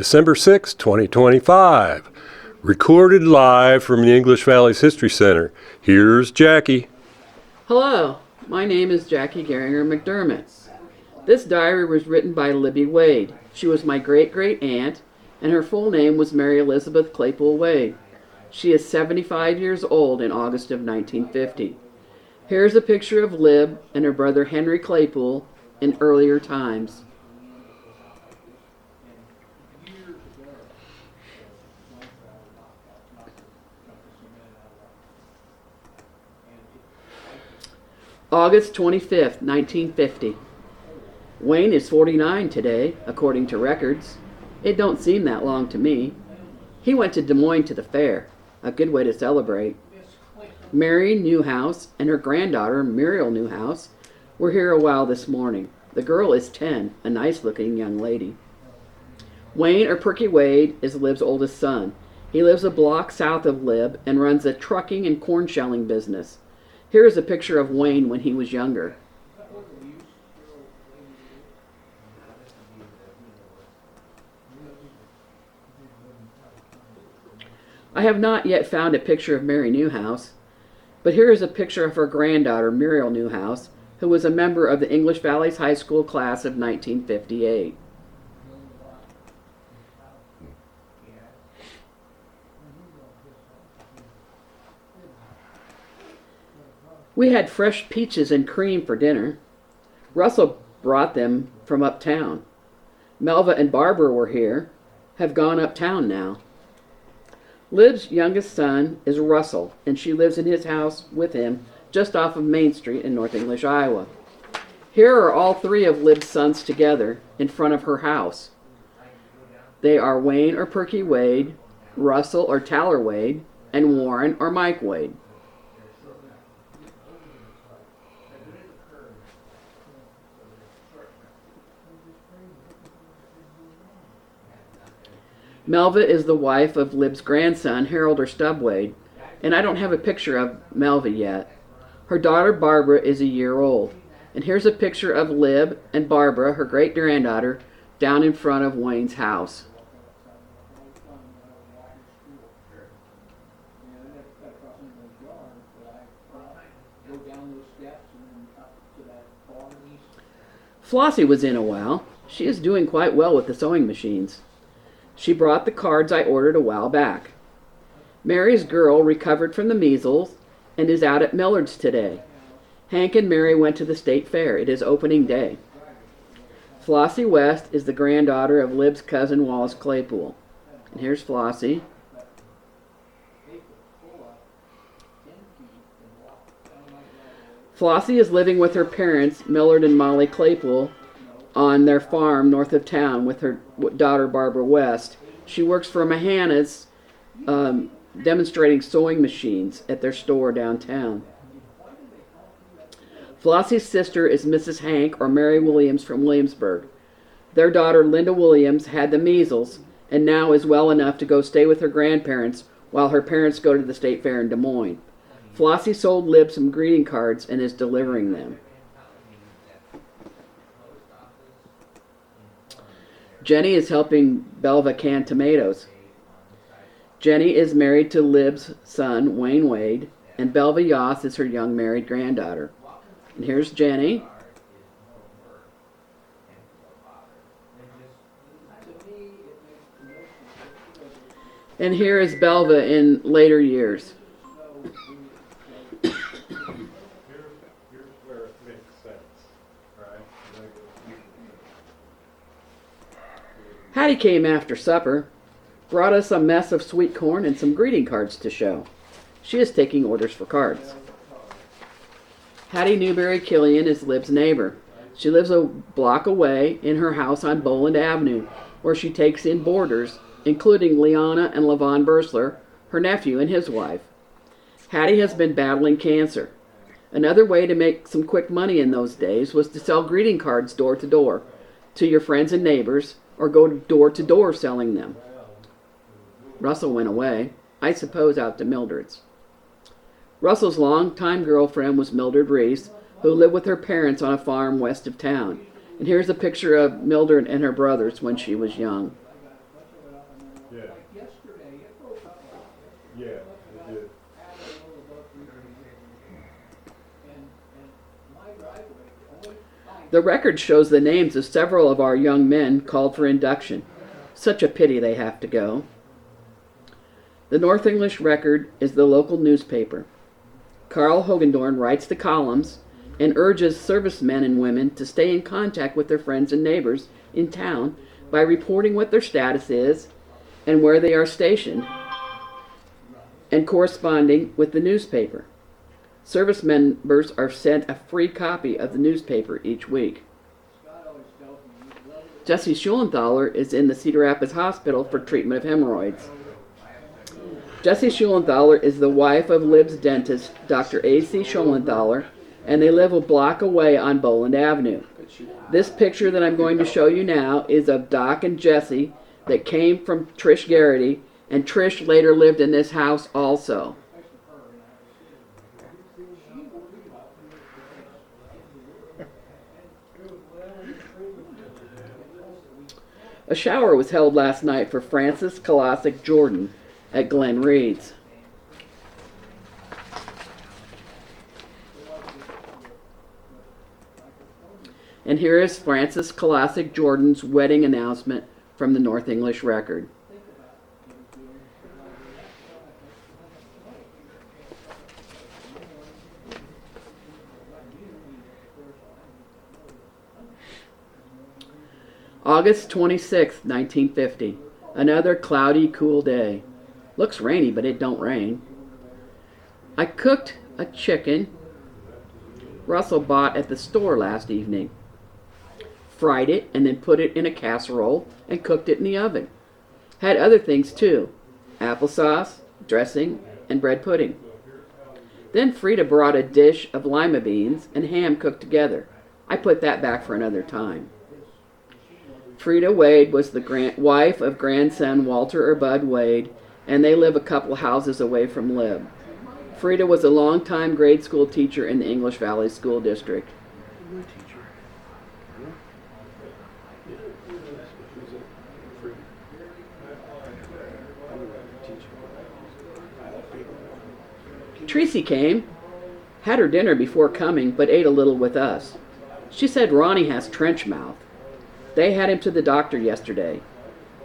December 6, 2025. Recorded live from the English Valley's History Center. Here's Jackie. Hello, my name is Jackie Geringer McDermott. This diary was written by Libby Wade. She was my great-great-aunt, and her full name was Mary Elizabeth Claypool Wade. She is 75 years old in August of 1950. Here's a picture of Lib and her brother Henry Claypool in earlier times. August 25th, 1950. Wayne is 49 today, according to records. It don't seem that long to me. He went to Des Moines to the fair, a good way to celebrate. Mary Newhouse and her granddaughter, Muriel Newhouse, were here a while this morning. The girl is 10, a nice-looking young lady. Wayne, or Perky Wade, is Lib's oldest son. He lives a block south of Lib and runs a trucking and corn shelling business. Here is a picture of Wayne when he was younger. I have not yet found a picture of Mary Newhouse, but here is a picture of her granddaughter, Muriel Newhouse, who was a member of the English Valley's high school class of 1958. We had fresh peaches and cream for dinner. Russell brought them from uptown. Melva and Barbara were here, have gone uptown now. Lib's youngest son is Russell, and she lives in his house with him just off of Main Street in North English, Iowa. Here are all three of Lib's sons together in front of her house. They are Wayne or Perky Wade, Russell or Taller Wade, and Warren or Mike Wade. Melva is the wife of Lib's grandson, Harold or Stub Wade, and I don't have a picture of Melva yet. Her daughter Barbara is a year old, and here's a picture of Lib and Barbara, her great-granddaughter, down in front of Wayne's house. Flossie was in a while. She is doing quite well with the sewing machines. She brought the cards I ordered a while back. Mary's girl recovered from the measles and is out at Millard's today. Hank and Mary went to the state fair. It is opening day. Flossie West is the granddaughter of Lib's cousin Wallace Claypool. And here's Flossie. Flossie is living with her parents, Millard and Molly Claypool, on their farm north of town with her daughter Barbara West. She works for Mahana's, demonstrating sewing machines at their store downtown. Flossie's sister is Mrs. Hank or Mary Williams from Williamsburg. Their daughter Linda Williams had the measles and now is well enough to go stay with her grandparents while her parents go to the state fair in Des Moines. Flossie sold Lib some greeting cards and is delivering them. Jenny is helping Belva can tomatoes. Jenny is married to Lib's son, Wayne Wade, and Belva Yoss is her young married granddaughter. And here's Jenny. And here is Belva in later years. Hattie came after supper, brought us a mess of sweet corn and some greeting cards to show. She is taking orders for cards. Hattie Newberry Killian is Lib's neighbor. She lives a block away in her house on Boland Avenue, where she takes in boarders, including Leona and Levon Bursler, her nephew and his wife. Hattie has been battling cancer. Another way to make some quick money in those days was to sell greeting cards door to door to your friends and neighbors, or go door to door selling them. Russell went away, I suppose out to Mildred's. Russell's longtime girlfriend was Mildred Reese, who lived with her parents on a farm west of town. And here's a picture of Mildred and her brothers when she was young. Yeah. Yeah, it did. The record shows the names of several of our young men called for induction. Such a pity they have to go. The North English Record is the local newspaper. Carl Hogendorn writes the columns and urges servicemen and women to stay in contact with their friends and neighbors in town by reporting what their status is and where they are stationed and corresponding with the newspaper. Service members are sent a free copy of the newspaper each week. Jessie Schulenthaler is in the Cedar Rapids Hospital for treatment of hemorrhoids. Jessie Schulenthaler is the wife of Lib's dentist, Dr. A.C. Schulenthaler, and they live a block away on Boland Avenue. This picture that I'm going to show you now is of Doc and Jessie that came from Trish Garrity, and Trish later lived in this house also. A shower was held last night for Francis Colosic Jordan at Glen Reed's. And here is Francis Colosic Jordan's wedding announcement from the North English Record. August 26, 1950. Another cloudy, cool day. Looks rainy, but it don't rain. I cooked a chicken Russell bought at the store last evening. Fried it and then put it in a casserole and cooked it in the oven. Had other things too. Applesauce, dressing, and bread pudding. Then Frida brought a dish of lima beans and ham cooked together. I put that back for another time. Frida Wade was the wife of grandson Walter or Bud Wade, and they live a couple houses away from Lib. Frida was a longtime grade school teacher in the English Valley School District. Tracy came, had her dinner before coming, but ate a little with us. She said Ronnie has trench mouth. They had him to the doctor yesterday.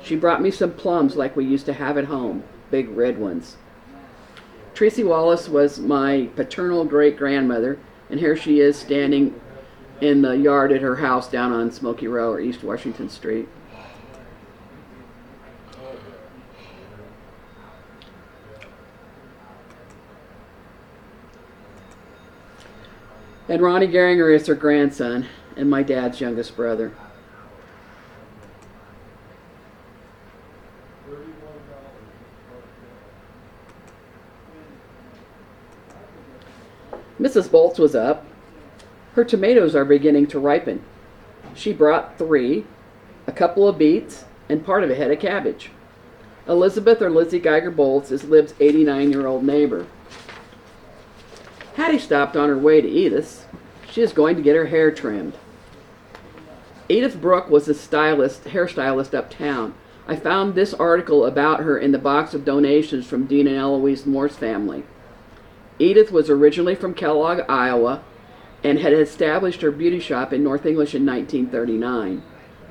She brought me some plums like we used to have at home, big red ones. Tracy Wallace was my paternal great-grandmother, and here she is standing in the yard at her house down on Smoky Row or East Washington Street. And Ronnie Geringer is her grandson and my dad's youngest brother. Mrs. Bolts was up. Her tomatoes are beginning to ripen. She brought 3, a couple of beets, and part of a head of cabbage. Elizabeth or Lizzie Geiger Bolts is Lib's 89-year-old neighbor. Hattie stopped on her way to Edith's. She is going to get her hair trimmed. Edith Brooke was a hairstylist uptown. I found this article about her in the box of donations from Dean and Eloise Moore's family. Edith was originally from Kellogg, Iowa, and had established her beauty shop in North English in 1939.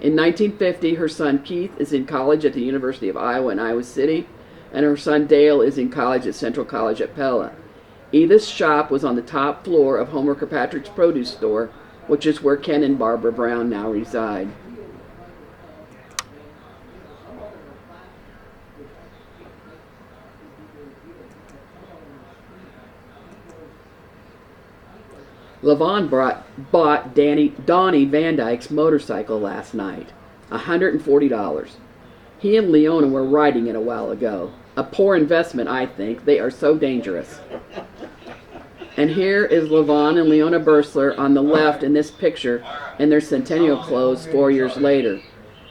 In 1950, her son Keith is in college at the University of Iowa in Iowa City, and her son Dale is in college at Central College at Pella. Edith's shop was on the top floor of Homer Kirkpatrick's produce store, which is where Ken and Barbara Brown now reside. Levon bought Donnie Van Dyke's motorcycle last night, $140. He and Leona were riding it a while ago. A poor investment, I think. They are so dangerous. And here is Levon and Leona Bursler on the left in this picture in their centennial clothes 4 years later.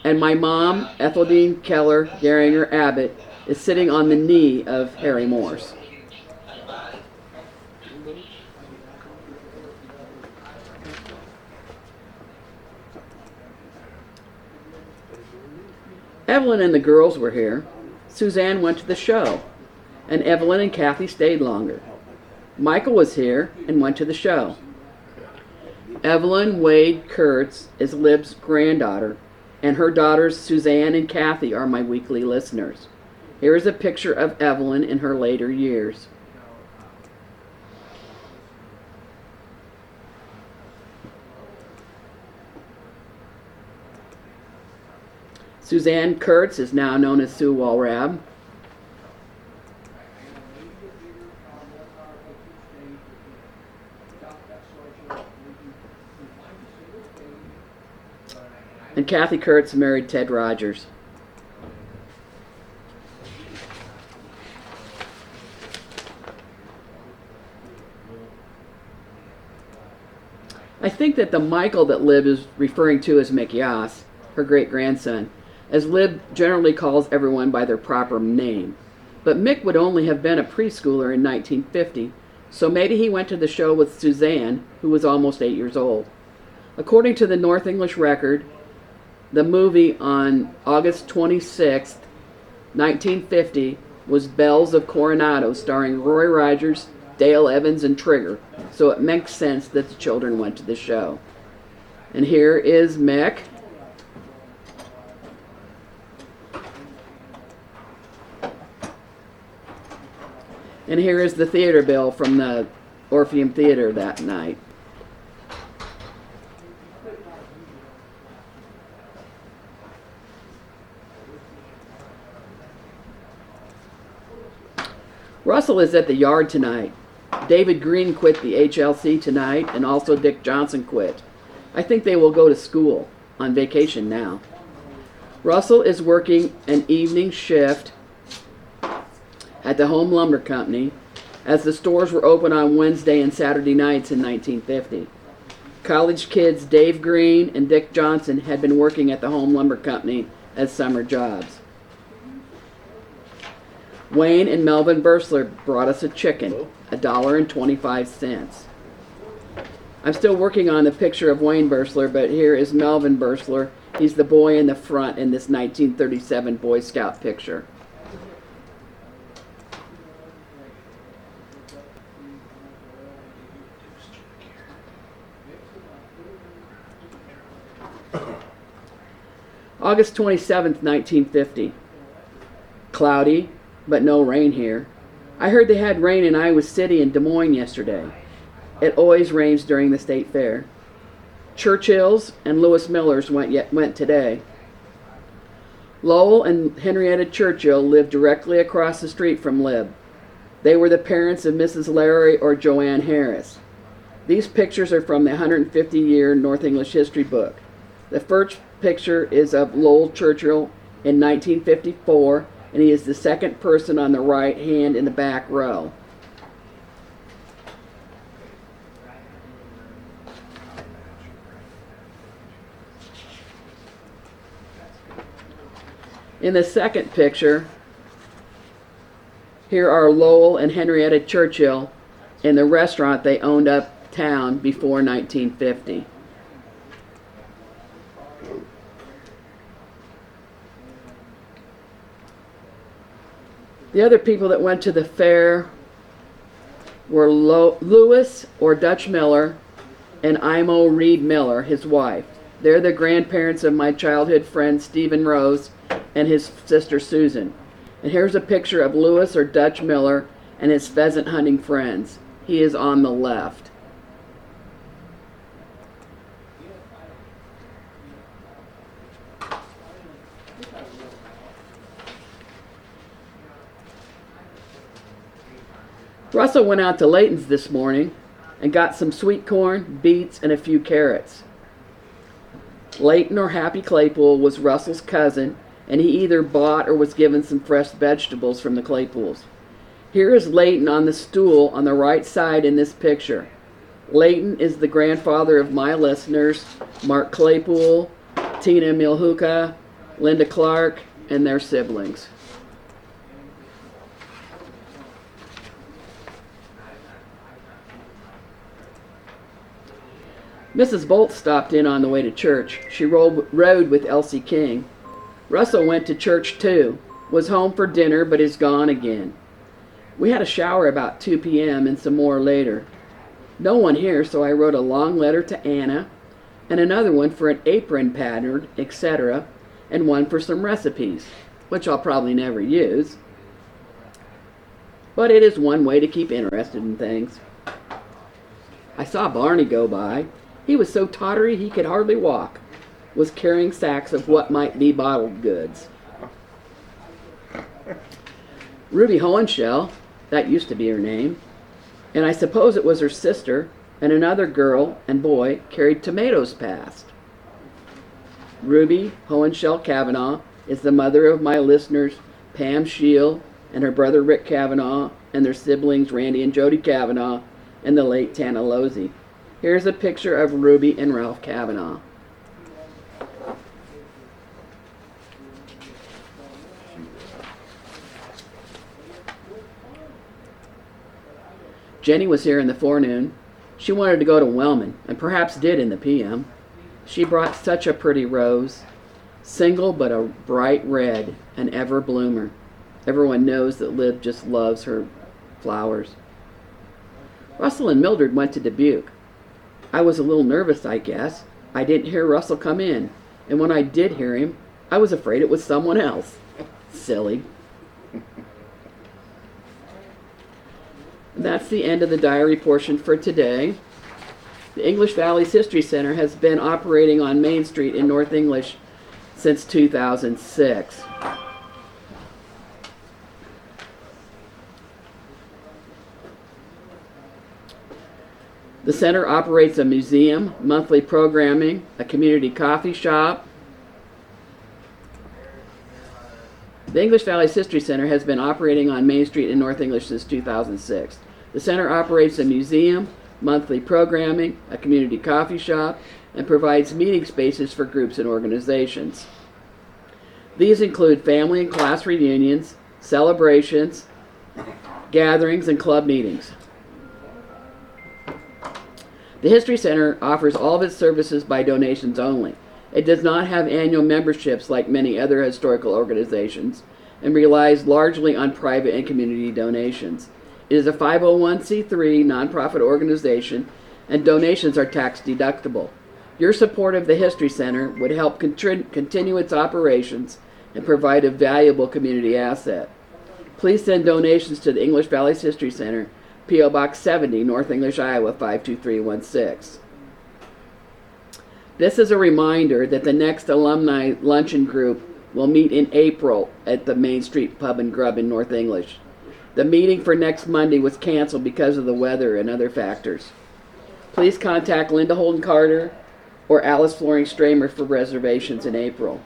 And my mom, Etheldean Keller Geringer Abbott, is sitting on the knee of Harry Morse. Evelyn and the girls were here. Suzanne went to the show, and Evelyn and Kathy stayed longer. Michael was here and went to the show. Evelyn Wade Kurtz is Lib's granddaughter, and her daughters Suzanne and Kathy are my weekly listeners. Here is a picture of Evelyn in her later years. Suzanne Kurtz is now known as Sue Walrab. And Kathy Kurtz married Ted Rogers. I think that the Michael that Lib is referring to is Mikyas, her great-grandson, as Lib generally calls everyone by their proper name. But Mick would only have been a preschooler in 1950, so maybe he went to the show with Suzanne, who was almost 8 years old. According to the North English Record, the movie on August 26, 1950, was Bells of Coronado, starring Roy Rogers, Dale Evans, and Trigger, so it makes sense that the children went to the show. And here is Mick. And here is the theater bill from the Orpheum Theater that night. Russell is at the yard tonight. David Green quit the HLC tonight, and also Dick Johnson quit. I think they will go to school, on vacation now. Russell is working an evening shift at the Home Lumber Company, as the stores were open on Wednesday and Saturday nights in 1950. College kids Dave Green and Dick Johnson had been working at the Home Lumber Company as summer jobs. Wayne and Melvin Bursler brought us a chicken, $1.25. I'm still working on the picture of Wayne Bursler, but here is Melvin Bursler. He's the boy in the front in this 1937 Boy Scout picture. August 27th, 1950. Cloudy, but no rain here. I heard they had rain in Iowa City and Des Moines yesterday. It always rains during the state fair. Churchill's and Lewis Miller's went today. Lowell and Henrietta Churchill lived directly across the street from Lib. They were the parents of Mrs. Larry or Joanne Harris. These pictures are from the 150-year North English History book. The first picture is of Lowell Churchill in 1954, and he is the second person on the right hand in the back row. In the second picture, here are Lowell and Henrietta Churchill in the restaurant they owned uptown before 1950. The other people that went to the fair were Lewis or Dutch Miller and Imo Reed Miller, his wife. They're the grandparents of my childhood friend Stephen Rose and his sister Susan. And here's a picture of Lewis or Dutch Miller and his pheasant hunting friends. He is on the left. Russell went out to Layton's this morning and got some sweet corn, beets, and a few carrots. Layton, or Happy Claypool, was Russell's cousin, and he either bought or was given some fresh vegetables from the Claypools. Here is Layton on the stool on the right side in this picture. Layton is the grandfather of my listeners, Mark Claypool, Tina Milhuka, Linda Clark, and their siblings. Mrs. Bolt stopped in on the way to church. She rode with Elsie King. Russell went to church too. Was home for dinner but is gone again. We had a shower about 2 p.m. and some more later. No one here, so I wrote a long letter to Anna and another one for an apron pattern, etc., and one for some recipes, which I'll probably never use. But it is one way to keep interested in things. I saw Barney go by. He was so tottery he could hardly walk, was carrying sacks of what might be bottled goods. Ruby Hohenschel, that used to be her name, and I suppose it was her sister, and another girl and boy carried tomatoes past. Ruby Hohenschel Kavanaugh is the mother of my listeners Pam Scheel and her brother Rick Kavanaugh and their siblings Randy and Jody Kavanaugh and the late Tana Losey. Here's a picture of Ruby and Ralph Kavanaugh. Jenny was here in the forenoon. She wanted to go to Wellman, and perhaps did in the p.m. She brought such a pretty rose, single but a bright red, an ever bloomer. Everyone knows that Liv just loves her flowers. Russell and Mildred went to Dubuque. I was a little nervous, I guess. I didn't hear Russell come in, and when I did hear him, I was afraid it was someone else. Silly. That's the end of the diary portion for today. The English Valley's History Center has been operating on Main Street in North English since 2006. The center operates a museum, monthly programming, a community coffee shop. The English Valley's History Center has been operating on Main Street in North English since 2006. The center operates a museum, monthly programming, a community coffee shop, and provides meeting spaces for groups and organizations. These include family and class reunions, celebrations, gatherings, and club meetings. The History Center offers all of its services by donations only. It does not have annual memberships like many other historical organizations and relies largely on private and community donations. It is a 501c3 nonprofit organization, and donations are tax deductible. Your support of the History Center would help continue its operations and provide a valuable community asset. Please send donations to the English Valley's History Center, P.O. Box 70, North English, Iowa 52316. This is a reminder that the next alumni luncheon group will meet in April at the Main Street Pub and Grub in North English. The meeting for next Monday was canceled because of the weather and other factors. Please contact Linda Holden Carter or Alice Flooring Stramer for reservations in April.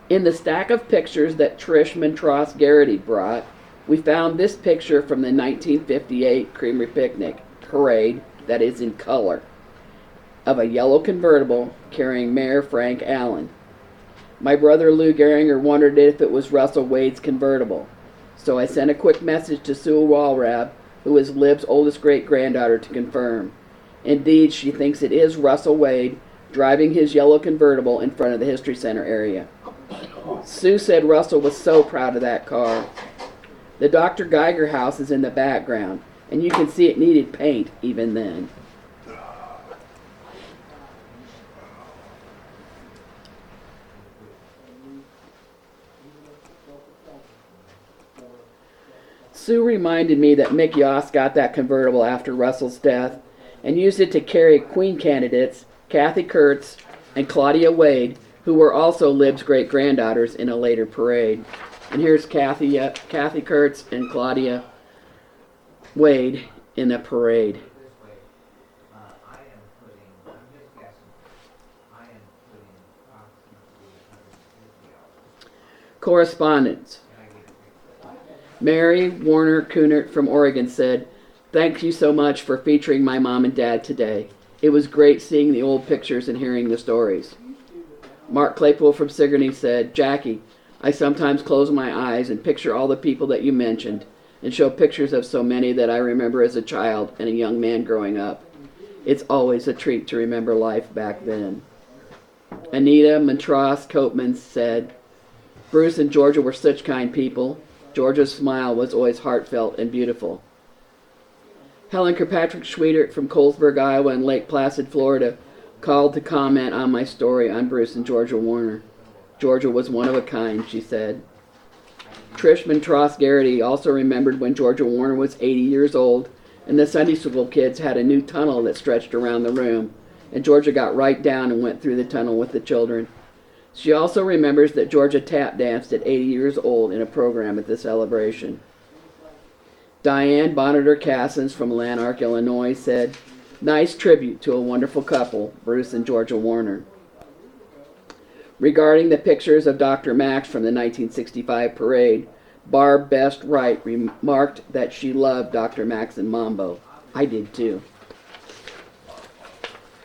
In the stack of pictures that Trish Montross Garrity brought, we found this picture from the 1958 Creamery Picnic parade that is in color, of a yellow convertible carrying Mayor Frank Allen. My brother Lou Gehringer wondered if it was Russell Wade's convertible, so I sent a quick message to Sue Walrab, who is Liv's oldest great-granddaughter, to confirm. Indeed, she thinks it is Russell Wade driving his yellow convertible in front of the History Center area. Sue said Russell was so proud of that car. The Dr. Geiger house is in the background, and you can see it needed paint even then. Sue reminded me that Mick Yoss got that convertible after Russell's death and used it to carry Queen candidates Kathy Kurtz and Claudia Wade, who were also Lib's great-granddaughters, in a later parade. And here's Kathy Kurtz and Claudia Wade in a parade. Correspondence. Mary Warner Kunert from Oregon said, "Thank you so much for featuring my mom and dad today. It was great seeing the old pictures and hearing the stories." Mark Claypool from Sigourney said, "Jackie, I sometimes close my eyes and picture all the people that you mentioned and show pictures of so many that I remember as a child and a young man growing up. It's always a treat to remember life back then." Anita Montross Copeman said, Bruce and Georgia were such kind people. Georgia's smile was always heartfelt and beautiful. Helen Kirkpatrick Schwietert from Colesburg, Iowa and Lake Placid, Florida, called to comment on my story on Bruce and Georgia Warner. Georgia was one of a kind, she said. Trish Montross Garrity also remembered when Georgia Warner was 80 years old and the Sunday school kids had a new tunnel that stretched around the room, and Georgia got right down and went through the tunnel with the children. She also remembers that Georgia tap danced at 80 years old in a program at the celebration. Diane Bonneter-Cassens from Lanark, Illinois said, "Nice tribute to a wonderful couple, Bruce and Georgia Warner." Regarding the pictures of Dr. Max from the 1965 parade, Barb Best Wright remarked that she loved Dr. Max and Mambo. I did too.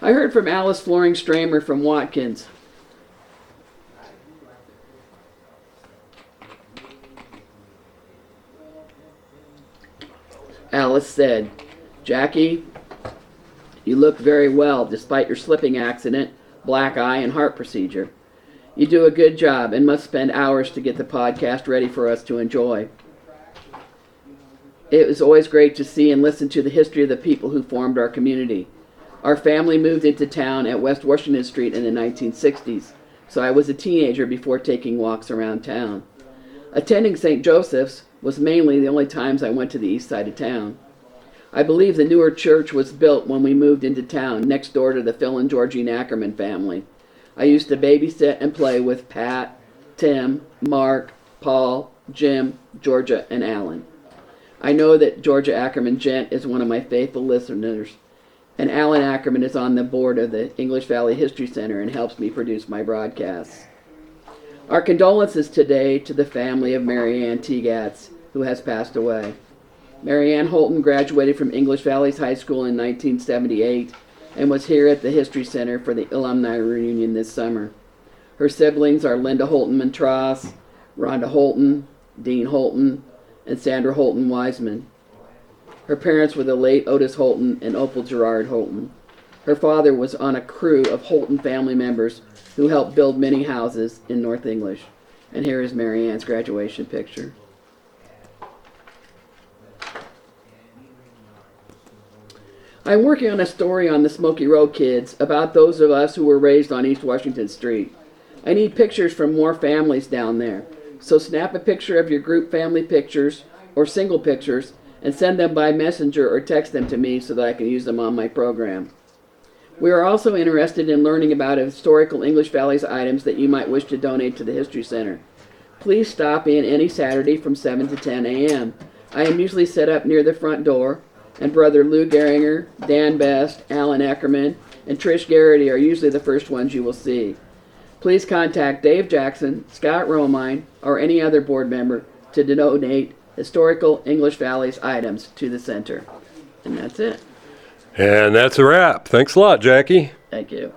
I heard from Alice Floring Stramer from Watkins. Alice said, "Jackie, you look very well despite your slipping accident, black eye, and heart procedure. You do a good job and must spend hours to get the podcast ready for us to enjoy. It was always great to see and listen to the history of the people who formed our community. Our family moved into town at West Washington Street in the 1960s, so I was a teenager before taking walks around town. Attending St. Joseph's was mainly the only times I went to the east side of town. I believe the newer church was built when we moved into town, next door to the Phil and Georgine Ackerman family. I used to babysit and play with Pat, Tim, Mark, Paul, Jim, Georgia, and Alan. I know that Georgia Ackerman Gent is one of my faithful listeners, and Alan Ackerman is on the board of the English Valley History Center and helps me produce my broadcasts. Our condolences today to the family of Mary Ann Tegatz, who has passed away. Mary Ann Holton graduated from English Valley's High School in 1978 and was here at the History Center for the alumni reunion this summer. Her siblings are Linda Holton Montross, Rhonda Holton, Dean Holton, and Sandra Holton Wiseman. Her parents were the late Otis Holton and Opal Gerard Holton. Her father was on a crew of Holton family members who helped build many houses in North English. And here is Mary Ann's graduation picture. I'm working on a story on the Smoky Road kids about those of us who were raised on East Washington Street. I need pictures from more families down there. So snap a picture of your group family pictures or single pictures and send them by messenger or text them to me so that I can use them on my program. We are also interested in learning about historical English Valley's items that you might wish to donate to the History Center. Please stop in any Saturday from 7 to 10 a.m. I am usually set up near the front door, and Brother Lou Geringer, Dan Best, Alan Ackerman, and Trish Garrity are usually the first ones you will see. Please contact Dave Jackson, Scott Romine, or any other board member to donate historical English Valley's items to the center. And that's it. And that's a wrap. Thanks a lot, Jackie. Thank you.